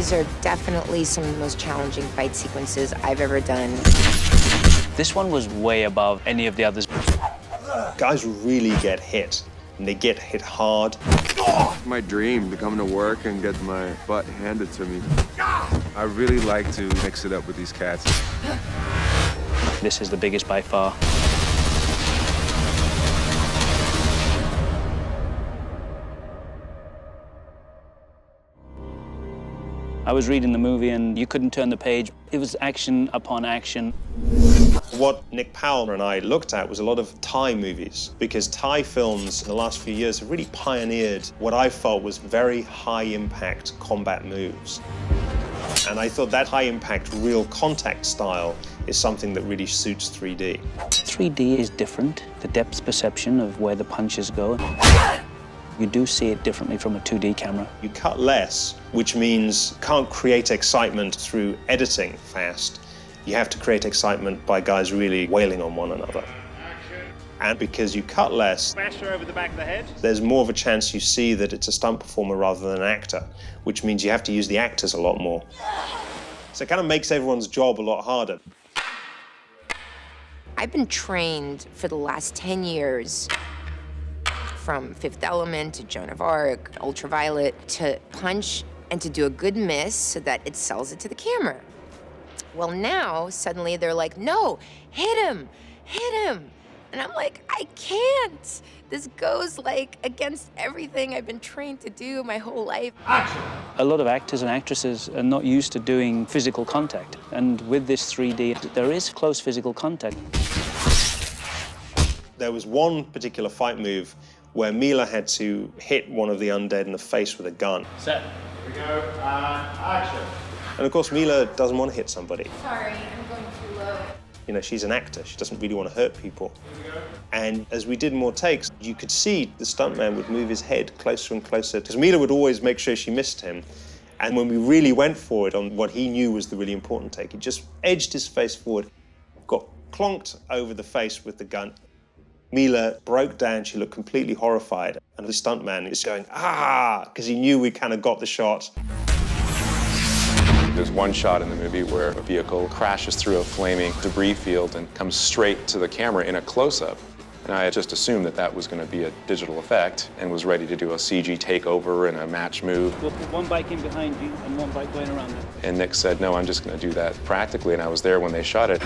These are definitely some of the most challenging fight sequences I've ever done. This one was way above any of the others. Guys really get hit, and they get hit hard. My dream to come to work and get my butt handed to me. I really like to mix it up with these cats. This is the biggest by far. I was reading the movie and you couldn't turn the page. It was action upon action. What Nick Powell and I looked at was a lot of Thai movies, because Thai films in the last few years have really pioneered what I felt was very high-impact combat moves. And I thought that high-impact, real contact style is something that really suits 3D. 3D is different. The depth perception of where the punches go. You do see it differently from a 2D camera. You cut less, which means you can't create excitement through editing fast. You have to create excitement by guys really wailing on one another. And because you cut less, Basher over the back of the head. There's more of a chance you see that it's a stunt performer rather than an actor, which means you have to use the actors a lot more. So it kind of makes everyone's job a lot harder. I've been trained for the last 10 years, from Fifth Element to Joan of Arc, Ultraviolet, to punch and to do a good miss so that it sells it to the camera. Well, now, suddenly they're like, no, hit him. And I'm like, I can't. This goes like against everything I've been trained to do my whole life. Action! A lot of actors and actresses are not used to doing physical contact. And with this 3D, there is close physical contact. There was one particular fight move where Milla had to hit one of the undead in the face with a gun. Set. Here we go, and action. And of course, Milla doesn't want to hit somebody. Sorry, I'm going too low. You know, she's an actor. She doesn't really want to hurt people. And as we did more takes, you could see the stuntman would move his head closer and closer, because Milla would always make sure she missed him. And when we really went for it on what he knew was the really important take, he just edged his face forward, got clonked over the face with the gun. Milla broke down, she looked completely horrified, and the stuntman is going, ah, because he knew we kind of got the shot. There's one shot in the movie where a vehicle crashes through a flaming debris field and comes straight to the camera in a close-up. And I had just assumed that that was going to be a digital effect and was ready to do a CG takeover and a match move. We'll put one bike in behind you and one bike going around it. And Nick said, no, I'm just going to do that practically, and I was there when they shot it.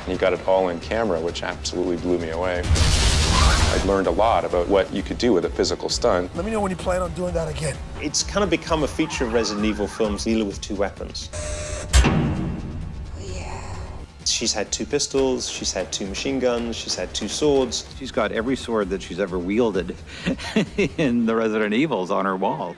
And he got it all in camera, which absolutely blew me away. I learned a lot about what you could do with a physical stunt. Let me know when you plan on doing that again. It's kind of become a feature of Resident Evil films, Milla with two weapons. Yeah. She's had two pistols, she's had two machine guns, she's had two swords. She's got every sword that she's ever wielded in the Resident Evils on her wall.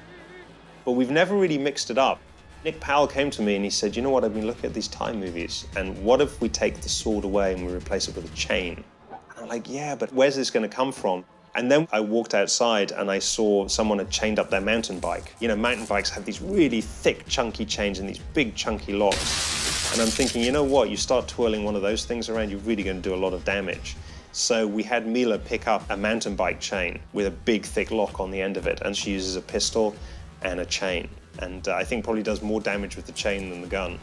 But we've never really mixed it up. Nick Powell came to me and he said, you know what, I've been looking at these Thai movies, and what if we take the sword away and we replace it with a chain? And I'm like, yeah, but where's this going to come from? And then I walked outside and I saw someone had chained up their mountain bike. You know, mountain bikes have these really thick, chunky chains and these big, chunky locks. And I'm thinking, you know what, you start twirling one of those things around, you're really going to do a lot of damage. So we had Milla pick up a mountain bike chain with a big, thick lock on the end of it, and she uses a pistol and a chain. And I think probably does more damage with the chain than the gun.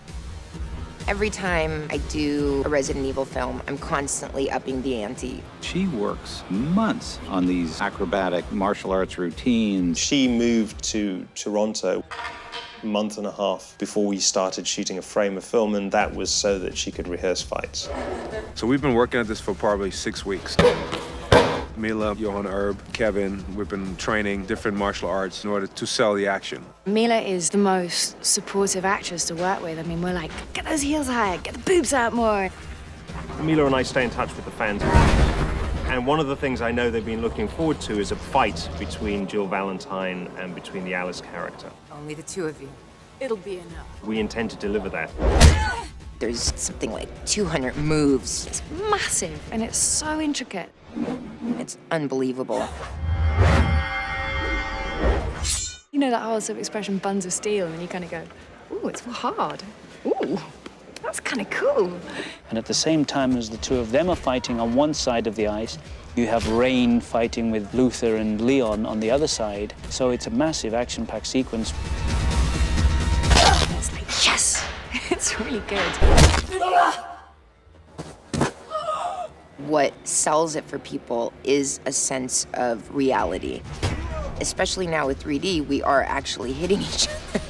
Every time I do a Resident Evil film, I'm constantly upping the ante. She works months on these acrobatic martial arts routines. She moved to Toronto a month and a half before we started shooting a frame of film, and that was so that she could rehearse fights. So we've been working at this for probably 6 weeks. Milla, Johan Erb, Kevin, we've been training different martial arts in order to sell the action. Milla is the most supportive actress to work with. I mean, we're like, get those heels higher, get the boobs out more. Milla and I stay in touch with the fans. And one of the things I know they've been looking forward to is a fight between Jill Valentine and between the Alice character. Only the two of you. It'll be enough. We intend to deliver that. There's something like 200 moves. It's massive, and it's so intricate. It's unbelievable. You know that whole sort of expression, buns of steel, and you kind of go, ooh, it's hard. Ooh, that That's kind of cool. And at the same time as the two of them are fighting on one side of the ice, you have Rain fighting with Luther and Leon on the other side. So it's a massive action-packed sequence. It's like, yes! It's really good. What sells it for people is a sense of reality. Especially now with 3D, we are actually hitting each other.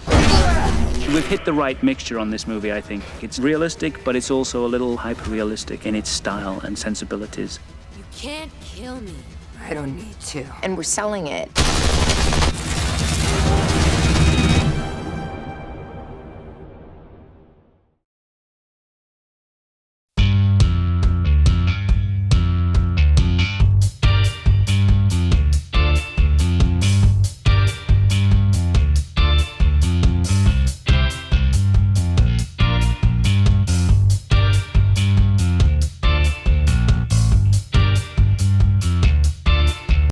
We've hit the right mixture on this movie, I think. It's realistic, but it's also a little hyper-realistic in its style and sensibilities. You can't kill me. I don't need to. And we're selling it.